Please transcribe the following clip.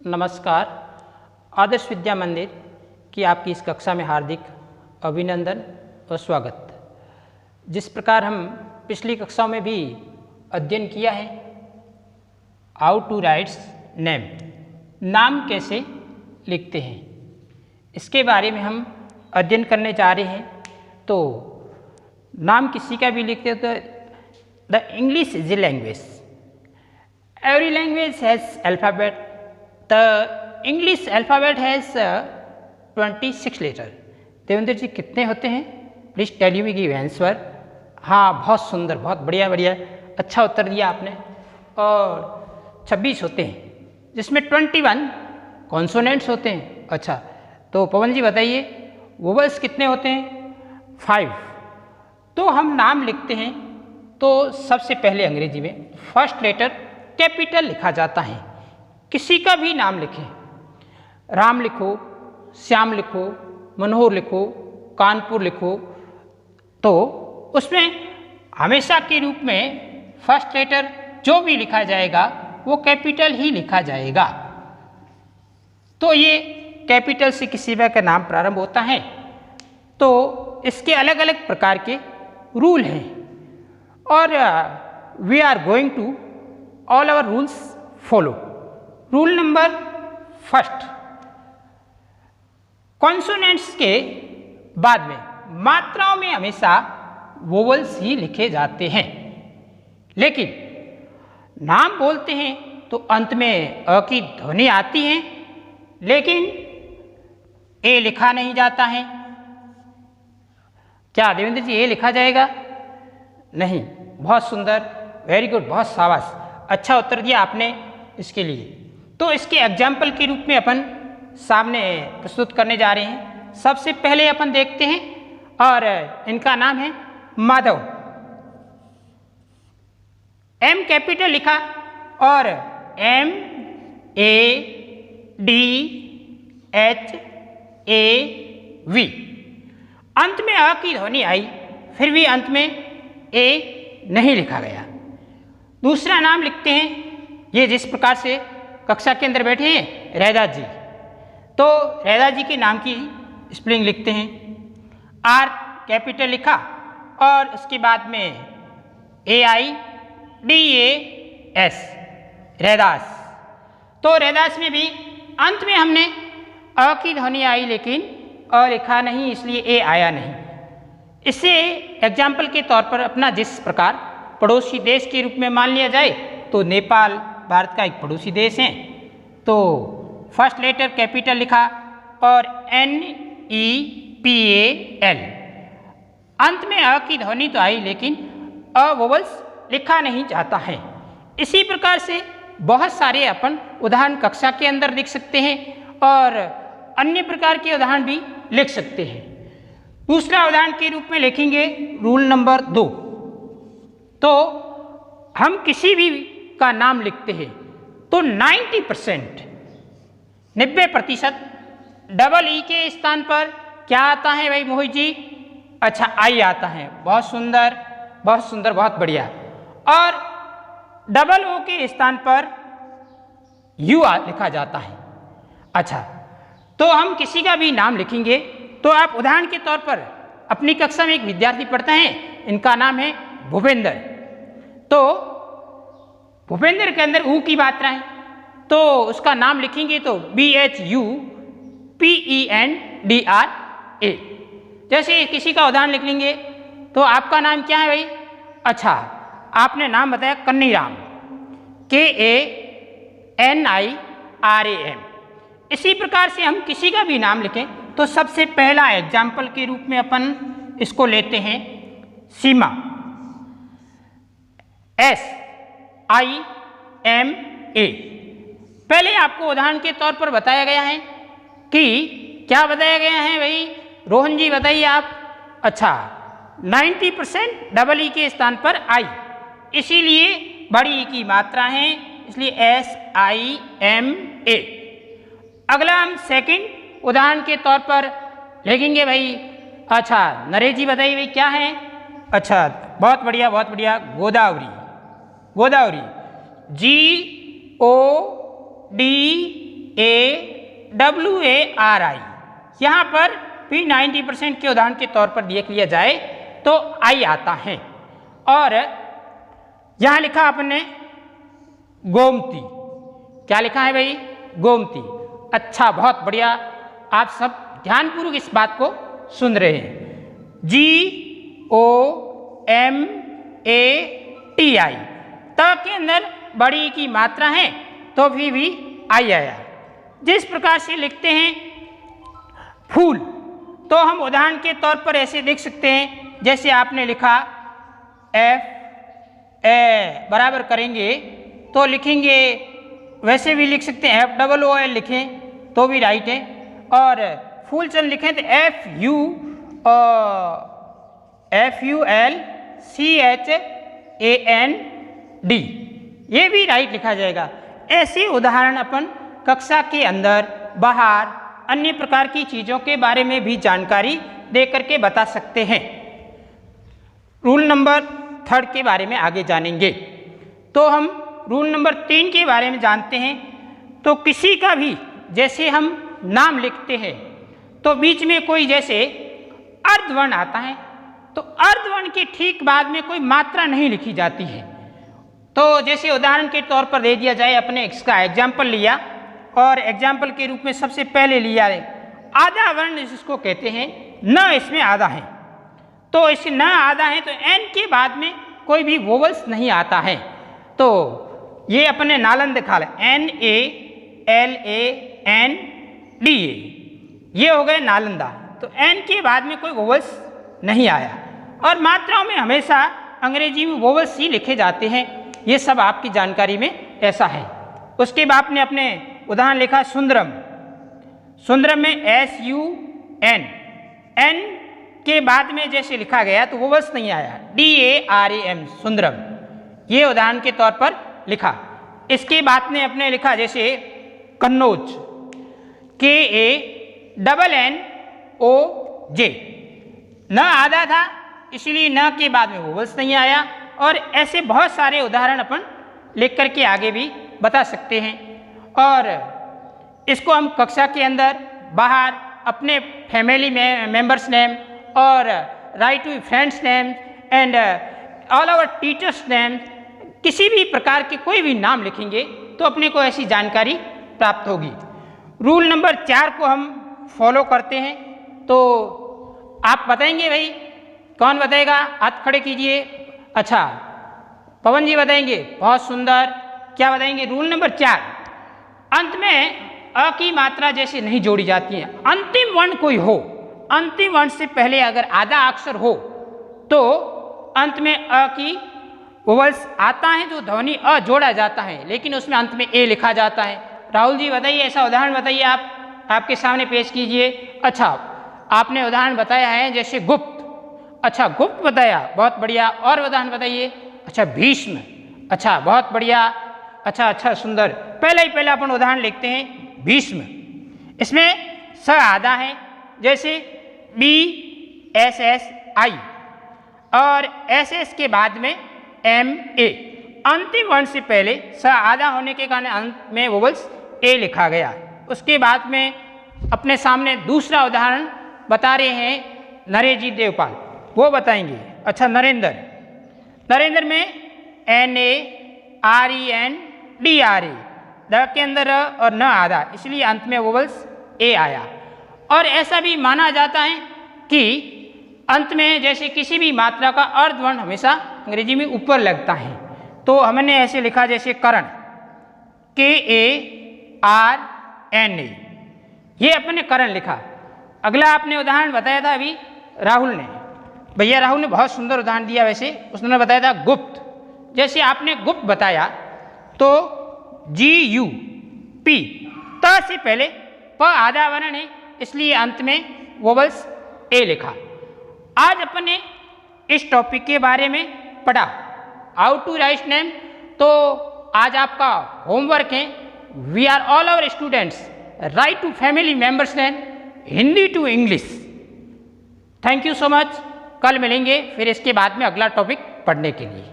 नमस्कार। आदर्श विद्या मंदिर की आपकी इस कक्षा में हार्दिक अभिनंदन और स्वागत। जिस प्रकार हम पिछली कक्षाओं में भी अध्ययन किया है, हाउ टू राइट्स नेम, नाम कैसे लिखते हैं, इसके बारे में हम अध्ययन करने जा रहे हैं। तो नाम किसी का भी लिखते हो तो the English is a language, every language has alphabet. The English alphabet has 26 letter। Devendra ji कितने होते हैं? Please tell you me give answer. हाँ, बहुत सुंदर, बहुत बढ़िया बढ़िया, अच्छा उत्तर दिया आपने। और 26 होते हैं, जिसमें 21 कॉन्सोनेंट्स होते हैं। अच्छा, तो पवन जी बताइए वोवल्स कितने होते हैं? 5। तो हम नाम लिखते हैं तो सबसे पहले अंग्रेजी में फर्स्ट लेटर कैपिटल लिखा जाता है। किसी का भी नाम लिखें, राम लिखो, श्याम लिखो, मनोहर लिखो, कानपुर लिखो, तो उसमें हमेशा के रूप में फर्स्ट लेटर जो भी लिखा जाएगा वो कैपिटल ही लिखा जाएगा। तो ये कैपिटल से किसी का नाम प्रारंभ होता है। तो इसके अलग अलग प्रकार के रूल हैं और we are going to all our rules follow. Rule number first, consonants के बाद में मात्राओं में हमेशा वोवल्स ही लिखे जाते हैं, लेकिन नाम बोलते हैं तो अंत में अ की ध्वनि आती है, लेकिन ए लिखा नहीं जाता है। क्या देवेंद्र जी ए लिखा जाएगा? नहीं। बहुत सुंदर, वेरी गुड, बहुत शाबाश, अच्छा उत्तर दिया आपने इसके लिए। तो इसके एग्जाम्पल के रूप में अपन सामने प्रस्तुत करने जा रहे हैं। सबसे पहले अपन देखते हैं और इनका नाम है माधव। एम कैपिटल लिखा और MADHAV, अंत में अ की ध्वनि आई, फिर भी अंत में ए नहीं लिखा गया। दूसरा नाम लिखते हैं, ये जिस प्रकार से कक्षा के अंदर बैठे हैं रैदास जी, तो रैदास जी के नाम की स्पेलिंग लिखते हैं। आर कैपिटल लिखा और उसके बाद में AIDAS, रैदास। तो रैदास में भी अंत में हमने अ की ध्वनि आई, लेकिन अ लिखा नहीं, इसलिए ए आया नहीं। इसे एग्जाम्पल के तौर पर अपना जिस प्रकार पड़ोसी देश के रूप में मान लिया जाए तो नेपाल भारत का एक पड़ोसी देश है। तो फर्स्ट लेटर कैपिटल लिखा और NEPAL, अंत में अ की ध्वनि तो आई, लेकिन अ वोवल्स लिखा नहीं जाता है। इसी प्रकार से बहुत सारे अपन उदाहरण कक्षा के अंदर लिख सकते हैं और अन्य प्रकार के उदाहरण भी लिख सकते हैं। दूसरा उदाहरण के रूप में लिखेंगे रूल नंबर 2। तो हम किसी भी का नाम लिखते हैं तो 90% डबल ई के स्थान पर क्या आता है भाई मोहित जी? अच्छा, आई आता है। बहुत सुंदर, बहुत सुंदर, बहुत बढ़िया। और डबल ओ के स्थान पर यू लिखा जाता है। अच्छा, तो हम किसी का भी नाम लिखेंगे तो आप उदाहरण के तौर पर अपनी कक्षा में एक विद्यार्थी पढ़ता है, इनका नाम है भूपेंद्र। तो भूपेंद्र के अंदर ऊ की मात्रा है, तो उसका नाम लिखेंगे तो BHUPENDRA। जैसे किसी का उदाहरण लिख लेंगे तो आपका नाम क्या है भाई? अच्छा, आपने नाम बताया कन्नीराम, KANIRAM। इसी प्रकार से हम किसी का भी नाम लिखें तो सबसे पहला एग्जाम्पल के रूप में अपन इसको लेते हैं सीमा, SIMA। पहले आपको उदाहरण के तौर पर बताया गया है कि क्या बताया गया है भाई? रोहन जी बताइए आप। अच्छा, 90% डबल ई के स्थान पर आई, इसीलिए बड़ी ई की मात्रा है, इसलिए SIMA। अगला हम सेकंड उदाहरण के तौर पर लिखेंगे भाई। अच्छा, नरेश जी बताइए भाई क्या है? अच्छा, बहुत बढ़िया, बहुत बढ़िया, गोदावरी। गोदावरी, GODAWRY। PAWARI, यहाँ पर P 90% के उदाहरण के तौर पर देख लिया जाए तो I आता है। और यहाँ लिखा आपने गोमती, क्या लिखा है भाई? गोमती। अच्छा, बहुत बढ़िया, आप सब ध्यानपूर्वक इस बात को सुन रहे हैं। GOMATI, त के अंदर बड़ी की मात्रा है तो भी आई आया। जिस प्रकार से लिखते हैं फूल, तो हम उदाहरण के तौर पर ऐसे लिख सकते हैं, जैसे आपने लिखा F ए बराबर करेंगे तो लिखेंगे, वैसे भी लिख सकते हैं FOOL लिखें तो भी राइट है, और फूलचंद लिखें तो FULCHAND, ये भी राइट लिखा जाएगा। ऐसे उदाहरण अपन कक्षा के अंदर बाहर अन्य प्रकार की चीज़ों के बारे में भी जानकारी दे करके बता सकते हैं। रूल नंबर 3 के बारे में आगे जानेंगे। तो हम रूल नंबर 3 के बारे में जानते हैं। तो किसी का भी जैसे हम नाम लिखते हैं तो बीच में कोई जैसे अर्धवर्ण आता है, तो अर्धवर्ण के ठीक बाद में कोई मात्रा नहीं लिखी जाती है। तो जैसे उदाहरण के तौर पर दे दिया जाए, अपने इसका एग्जाम्पल लिया और एग्जाम्पल के रूप में सबसे पहले लिया है आधा वर्ण, जिसको कहते हैं न, इसमें आधा है, तो इसे न आधा है तो एन के बाद में कोई भी वोवल्स नहीं आता है। तो ये अपने नालंद खाल NALANDA, ये हो गए नालंदा, तो एन के बाद में कोई वोवल्स नहीं आया। और मात्राओं में हमेशा अंग्रेजी में वोवल्स ही लिखे जाते हैं। ये सब आपकी जानकारी में ऐसा है। उसके बाद आपने अपने उदाहरण लिखा सुंदरम, सुंदरम में SUN, एन के बाद में जैसे लिखा गया तो वोवल्स नहीं आया, DARAM सुंदरम, ये उदाहरण के तौर पर लिखा। इसके बाद ने अपने लिखा जैसे कन्नौज, KANNOJ, न आधा था इसलिए न के बाद में वोवल्स नहीं आया। और ऐसे बहुत सारे उदाहरण अपन लिख करके आगे भी बता सकते हैं। और इसको हम कक्षा के अंदर बाहर अपने फैमिली मेंबर्स नेम और write to friends name and all our teachers name, किसी भी प्रकार के कोई भी नाम लिखेंगे तो अपने को ऐसी जानकारी प्राप्त होगी। रूल नंबर 4 को हम फॉलो करते हैं। तो आप बताएंगे भाई, कौन बताएगा? हाथ खड़े कीजिए। अच्छा, पवन जी बताएंगे, बहुत सुंदर। क्या बताएंगे? रूल नंबर 4, अंत में अ की मात्रा जैसे नहीं जोड़ी जाती है। अंतिम वर्ण कोई हो, अंतिम वर्ण से पहले अगर आधा अक्षर हो तो अंत में अ की वोवल्स आता है, जो ध्वनि अ जोड़ा जाता है, लेकिन उसमें अंत में ए लिखा जाता है। राहुल जी बताइए, ऐसा उदाहरण बताइए, आप आपके सामने पेश कीजिए। अच्छा, आपने उदाहरण बताया है जैसे गुप्त, अच्छा गुप्त बताया, बहुत बढ़िया। और उदाहरण बताइए। अच्छा भीष्म, अच्छा बहुत बढ़िया, अच्छा सुंदर। पहला अपन उदाहरण लिखते हैं भीष्म, इसमें स आधा है जैसे BSSI, और SS के बाद में MA, अंतिम वर्ण से पहले स आधा होने के कारण अंत में वोवल्स ए लिखा गया। उसके बाद में अपने सामने दूसरा उदाहरण बता रहे हैं नरेश जी देवपाल, वो बताएंगे। अच्छा नरेंद्र, नरेंद्र में NARENDRA, द के अंदर और न आधा, इसलिए अंत में वोवल्स ए आया। और ऐसा भी माना जाता है कि अंत में जैसे किसी भी मात्रा का अर्धवर्ण हमेशा अंग्रेजी में ऊपर लगता है, तो हमने ऐसे लिखा जैसे करण, KARNA, ये अपने करण लिखा। अगला आपने उदाहरण बताया था अभी राहुल ने, भैया राहुल ने बहुत सुंदर उदाहरण दिया। वैसे उसने बताया था गुप्त, जैसे आपने गुप्त बताया तो GUP, त से पहले प आधा वर्ण है, इसलिए अंत में वोवल्स ए लिखा। आज अपन ने इस टॉपिक के बारे में पढ़ा, हाउ टू राइट नेम। तो आज आपका होमवर्क है, we are all our students write to family members name Hindi to English. Thank you so much. कल मिलेंगे फिर इसके बाद में अगला टॉपिक पढ़ने के लिए।